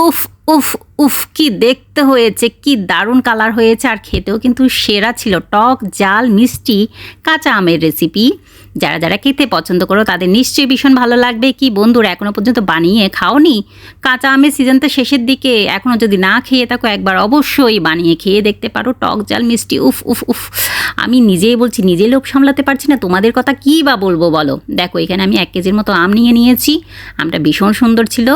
উফ উফ উফ, কি দেখতে হয়েছে, কি দারুণ কালার হয়েছে, আর খেতেও কিন্তু সেরা ছিল। টক ঝাল মিষ্টি কাঁচা আমের রেসিপি। যারা যারা খেতে পছন্দ করো তাদের নিশ্চয়ই ভীষণ ভালো লাগবে। কি বন্ধুরা, এখনও পর্যন্ত বানিয়ে খাওনি? কাঁচা আমের সিজন তো শেষের দিকে, এখনও যদি না খেয়ে থাকো একবার অবশ্যই বানিয়ে খেয়ে দেখতে পারো। টক ঝাল মিষ্টি, উফ উফ উফ, আমি নিজেই বলছি, নিজেই লোভ সামলাতে পারছি না, তোমাদের কথা কী বা বলবো বলো। দেখো এখানে আমি 1 কেজির মতো আম নিয়েছি। আমটা ভীষণ সুন্দর ছিল।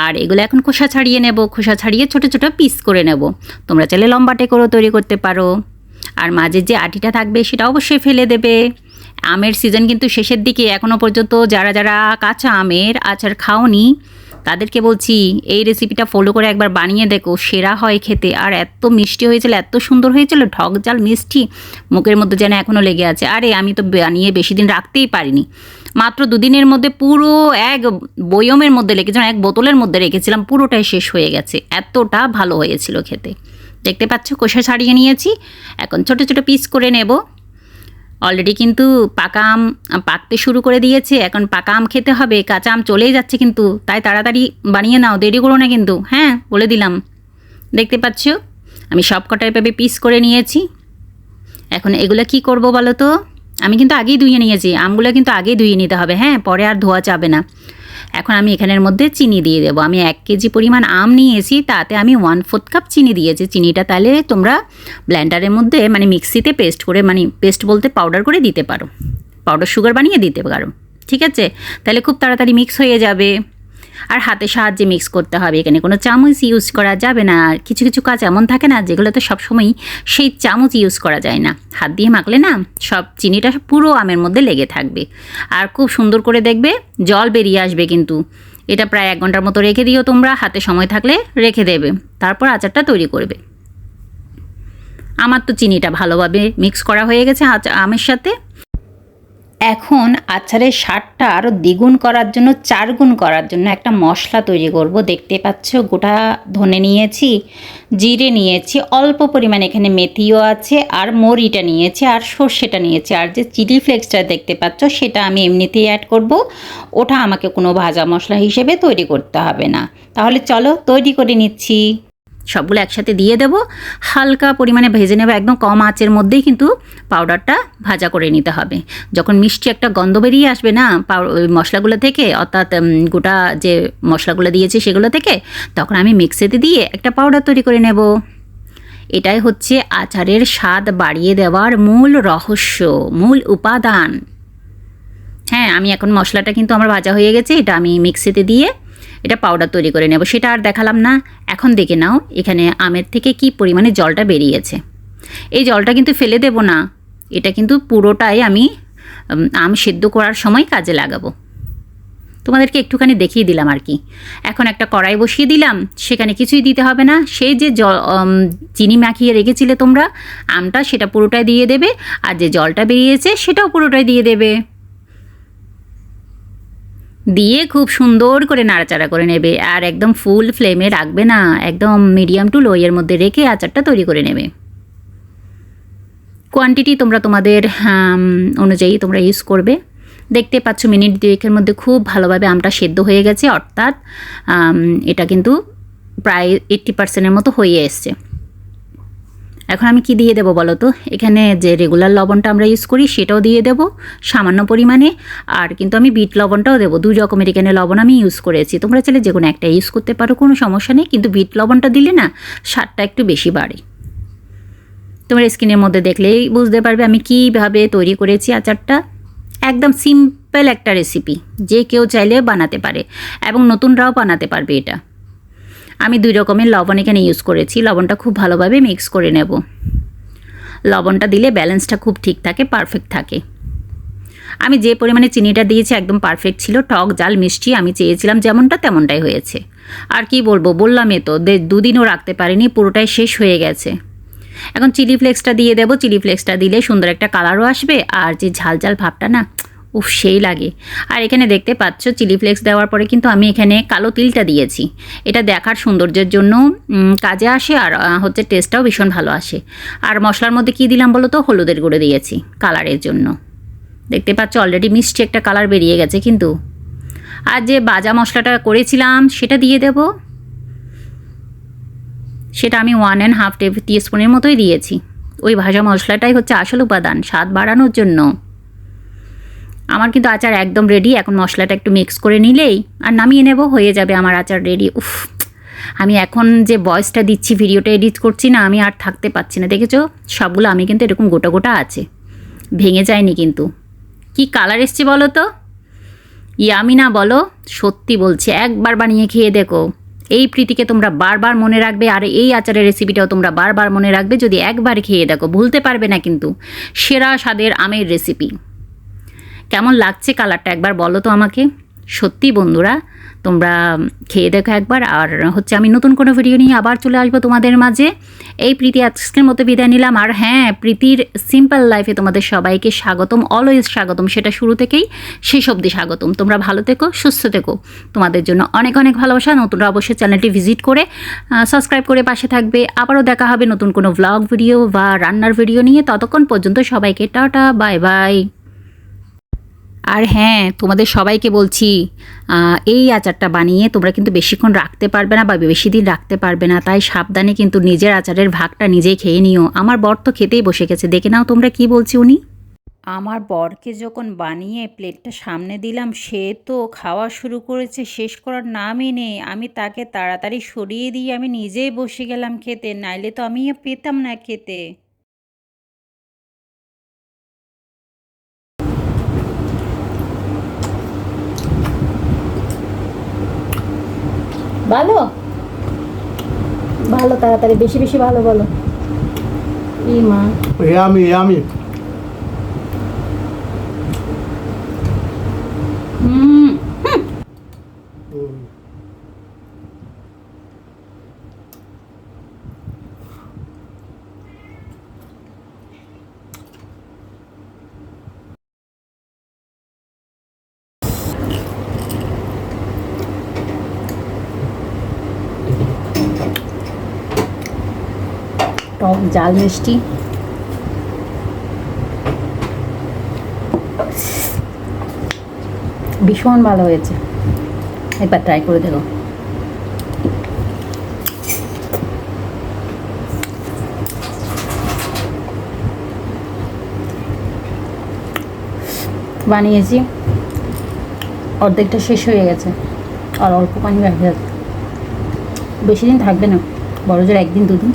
আর এগুলো এখন খোসা ছাড়িয়ে নেব। খোসা ছাড়িয়ে ছোটো ছোটো পিস করে নেব। তোমরা চাইলে লম্বাটে করেও তৈরি করতে পারো। আর মাঝের যে আটিটা থাকবে সেটা অবশ্যই ফেলে দেবে। আমের সিজন কিন্তু শেষের দিকে, এখনও পর্যন্ত যারা যারা কাঁচা আমের আচার খাওনি তাদেরকে বলছি এই রেসিপিটা ফলো করে একবার বানিয়ে দেখো, সেরা হয় খেতে। আর এত মিষ্টি হয়েছিল, এত সুন্দর হয়েছিল, ঢক ঝাল মিষ্টি, মুখের মধ্যে যেন এখনও লেগে আছে। আরে আমি তো বানিয়ে বেশি দিন রাখতেই পারিনি, মাত্র 2 দিনের মধ্যে পুরো এক বয়মের মধ্যে রেখেছিলাম, এক বোতলের মধ্যে রেখেছিলাম, পুরোটাই শেষ হয়ে গেছে। এতটা ভালো হয়েছিল খেতে। দেখতে পাচ্ছ কোষা ছাড়িয়ে নিয়েছি। এখন ছোট ছোট পিস করে নেব। অলরেডি কিন্তু পাকা আম পাকতে শুরু করে দিয়েছে। এখন পাকা আম খেতে হবে, কাঁচা আম চলেই যাচ্ছে কিন্তু, তাই তাড়াতাড়ি বানিয়ে নাও, দেরি করো না কিন্তু, হ্যাঁ বলে দিলাম। দেখতে পাচ্ছ আমি সব কটা এভাবে পিস করে নিয়েছি। এখন এগুলো কি করব বলো তো? আমি কিন্তু আগেই ধুয়ে নিয়েছি, আমগুলো কিন্তু আগেই ধুয়ে নিতে হবে, হ্যাঁ, পরে আর ধোয়া যাবে না। এখন আমি এখানের মধ্যে চিনি দিয়ে দেবো। আমি 1 কেজি পরিমাণ আম নিয়েছি, তাতে আমি 1/4 কাপ চিনি দিয়েছি। চিনিটা তাহলে তোমরা ব্লেন্ডারের মধ্যে মানে মিক্সিতে পেস্ট করে, মানে পেস্ট বলতে পাউডার করে দিতে পারো, পাউডার সুগার বানিয়ে দিতে পারো, ঠিক আছে? তাহলে খুব তাড়াতাড়ি মিক্স হয়ে যাবে। আর হাতে সাহায্যে মিক্স করতে হবে, এখানে কোনো চামচ ইউজ করা যাবে না। আর কিছু কিছু কাজ এমন থাকে না যেগুলোতে সবসময়ই সেই চামচ ইউজ করা যায় না। হাত দিয়ে মাখলে না সব চিনিটা পুরো আমের মধ্যে লেগে থাকবে। আর খুব সুন্দর করে দেখবে জল বেরিয়ে আসবে কিন্তু। এটা প্রায় 1 ঘন্টার মতো রেখে দিও তোমরা, হাতে সময় থাকলে রেখে দেবে, তারপর আচারটা তৈরি করবে। আমার তো চিনিটা ভালোভাবে মিক্স করা হয়ে গেছে আমের সাথে। এখন আচারের স্বাদটা আরও দ্বিগুণ করার জন্য, 4 গুণ করার জন্য একটা মশলা তৈরি করব। দেখতে পাচ্ছ গোটা ধনে নিয়েছি, জিরে নিয়েছি, অল্প পরিমাণে এখানে মেথিও আছে, আর মরিটা নিয়েছি, আর সর্ষেটা নিয়েছি। আর যে চিলি ফ্লেক্সটা দেখতে পাচ্ছ সেটা আমি এমনিতেই অ্যাড করব, ওটা আমাকে কোনো ভাজা মশলা হিসেবে তৈরি করতে হবে না। তাহলে চলো তৈরি করে নিচ্ছি। সবগুলো একসাথে দিয়ে দেবো, হালকা পরিমাণে ভেজে নেব, একদম কম আঁচের মধ্যেই কিন্তু পাউডারটা ভাজা করে নিতে হবে। যখন মিষ্টি একটা গন্ধ বেরিয়ে আসবে না ওই মশলাগুলো থেকে, অর্থাৎ গোটা যে মশলাগুলো দিয়েছি সেগুলো থেকে, তখন আমি মিক্সিতে দিয়ে একটা পাউডার তৈরি করে নেব। এটাই হচ্ছে আচারের স্বাদ বাড়িয়ে দেওয়ার মূল রহস্য, মূল উপাদান। হ্যাঁ, আমি এখন মশলাটা কিন্তু আমার ভাজা হয়ে গেছে, এটা আমি মিক্সিতে দিয়ে এটা পাউডার তৈরি করে নেব। সেটা আর দেখালাম না। এখন দেখে নাও এখানে আমের থেকে কি পরিমাণে জলটা বেরিয়েছে। এই জলটা কিন্তু ফেলে দেব না, এটা কিন্তু পুরোটাই আমি আম সিদ্ধ করার সময় কাজে লাগাবো। তোমাদেরকে একটুখানি দেখিয়ে দিলাম আর কি। এখন একটা কড়াই বসিয়ে দিলাম, সেখানে কিছুই দিতে হবে না। সেই যে চিনি মাখিয়ে রেখেছিলে তোমরা আমটা, সেটা পুরোটাই দিয়ে দেবে, আর যে জলটা বেরিয়েছে সেটাও পুরোটাই দিয়ে দেবে। দিয়ে খুব সুন্দর করে নাড়াচাড়া করে নেবে। আর একদম ফুল ফ্লেমে রাখবে না, একদম মিডিয়াম টু লো এর মধ্যে রেখে আচারটা তৈরি করে নেবে। কোয়ান্টিটি তোমরা তোমাদের অনুযায়ী তোমরা ইউজ করবে। দেখতে পাচ্ছ মিনিট 2-এর মধ্যে খুব ভালোভাবে আমটা সেদ্ধ হয়ে গেছে, অর্থাৎ এটা কিন্তু প্রায় 80% মতো হয়ে এসছে। এখন আমি কি দিয়ে দেবো বলো তো? এখানে যে রেগুলার লবণটা আমরা ইউজ করি সেটাও দিয়ে দেবো সামান্য পরিমাণে, আর কিন্তু আমি বিট লবণটাও দেবো। 2 রকমের এখানে লবণ আমি ইউজ করেছি, তোমরা চাইলে যে কোনো একটা ইউজ করতে পারো, কোনো সমস্যা নেই। কিন্তু বিট লবণটা দিলে না স্বাদটা একটু বেশি বাড়ে। তোমার স্কিনের মধ্যে দেখলেই বুঝতে পারবে আমি কীভাবে তৈরি করেছি আচারটা। একদম সিম্পল একটা রেসিপি, যে কেউ চাইলে বানাতে পারে এবং নতুনরাও বানাতে পারবে এটা। আমি 2 রকমের লবণ এখানে ইউজ করেছি। লবণটা খুব ভালোভাবে মিক্স করে নেব। লবণটা দিলে ব্যালেন্সটা খুব ঠিক থাকে, পারফেক্ট থাকে। আমি যে পরিমাণে চিনিটা দিয়েছি একদম পারফেক্ট ছিল। টক ঝাল মিষ্টি আমি চেয়েছিলাম যেমনটা তেমনটাই হয়েছে। আর কি বলবো, বললামই তো 2 দিনও রাখতে পারিনি, পুরোটাই শেষ হয়ে গেছে। এখন চিলি ফ্লেক্সটা দিয়ে দেবো। চিলি ফ্লেক্সটা দিলে সুন্দর একটা কালারও আসবে, আর যে ঝাল ঝাল ভাবটা না, উফ সেই লাগে। আর এখানে দেখতে পাচ্ছ চিলি ফ্লেক্স দেওয়ার পরে কিন্তু আমি এখানে কালো তিলটা দিয়েছি। এটা দেখার সৌন্দর্যের জন্য কাজে আসে, আর হচ্ছে টেস্টটাও ভীষণ ভালো আসে। আর মশলার মধ্যে কি দিলাম বলো তো? হলুদের গুঁড়ো দিয়েছি কালারের জন্য। দেখতে পাচ্ছ অলরেডি মিষ্টি একটা কালার বেরিয়ে গেছে কিন্তু। আর যে ভাজা মশলাটা করেছিলাম সেটা দিয়ে দেব। সেটা আমি 1.5 টিস্পুনের মতোই দিয়েছি। ওই ভাজা মশলাটাই হচ্ছে আসল উপাদান স্বাদ বাড়ানোর জন্য। আমার কিন্তু আচার একদম রেডি। এখন মশলাটা একটু মিক্স করে নিলেই আর নামিয়ে নেব, হয়ে যাবে আমার আচার রেডি। উফ, আমি এখন যে ভয়েসটা দিচ্ছি, ভিডিওটা এডিট করছি না, আমি আর থাকতে পারছি না। দেখেছো সবগুলো আমি কিন্তু এরকম গোটা গোটা আছে, ভেঙে যায়নি কিন্তু। কি কালার এসছে বলো তো, ইয়ামি না বলো? সত্যি বলছি, একবার বানিয়ে খেয়ে দেখো। এই প্রীতিকে তোমরা বারবার মনে রাখবে, আর এই আচারের রেসিপিটাও তোমরা বারবার মনে রাখবে যদি একবার খেয়ে দেখো, ভুলতে পারবে না কিন্তু। সেরা স্বাদের আমের রেসিপি। কেমন লাগছে কালারটা একবার বলো তো আমাকে। সত্যি বন্ধুরা, তোমরা খেয়ে দেখো একবার। আর হচ্ছে আমি নতুন কোনো ভিডিও নিয়ে আবার চলে আসবো তোমাদের মাঝে। এই প্রীতি আজকের মতো বিদায় নিলাম। আর হ্যাঁ, প্রীতির সিম্পল লাইফে তোমাদের সবাইকে স্বাগতম, অলওয়েজ স্বাগতম, সেটা শুরু থেকেই শেষ অবধি স্বাগতম। তোমরা ভালো থেকো, সুস্থ থেকো, তোমাদের জন্য অনেক অনেক ভালোবাসা। নতুনরা অবশ্যই চ্যানেলটি ভিজিট করে সাবস্ক্রাইব করে পাশে থাকবে। আবারও দেখা হবে নতুন কোনো ভ্লগ ভিডিও বা রান্নার ভিডিও নিয়ে। ততক্ষণ পর্যন্ত সবাইকে টাটা, বাই বাই। আর হ্যাঁ, তোমাদের সবাইকে বলছি, এই আচারটা বানিয়ে তোমরা কিন্তু বেশিক্ষণ রাখতে পারবে না বা বেশি দিন রাখতে পারবে না, তাই সাবধানে কিন্তু নিজের আচারের ভাগটা নিজেই খেয়ে নিও। আমার বর তো খেতেই বসে গেছে, দেখে নাও তোমরা কি বলছি উনি। আমার বরকে যখন বানিয়ে প্লেটটা সামনে দিলাম, সে তো খাওয়া শুরু করেছে, শেষ করার নামই নেই। আমি তাকে তাড়াতাড়ি সরিয়ে দিয়ে আমি নিজেই বসে গেলাম খেতে, নাইলে তো আমিও পেতাম না খেতে। ভালো ভালো, তাড়াতাড়ি বেশি বেশি ভালো বলো। ই মা, Yummy, yummy. হুম, টক ঝাল মিষ্টি, ভীষণ ভালো হয়েছে। একবার ট্রাই করে দেখো। বানিয়েছি, অর্ধেকটা শেষ হয়ে গেছে, আর অল্প পানি রাখতে, বেশি দিন থাকবে না, বড় জোর 1 দিন 2 দিন।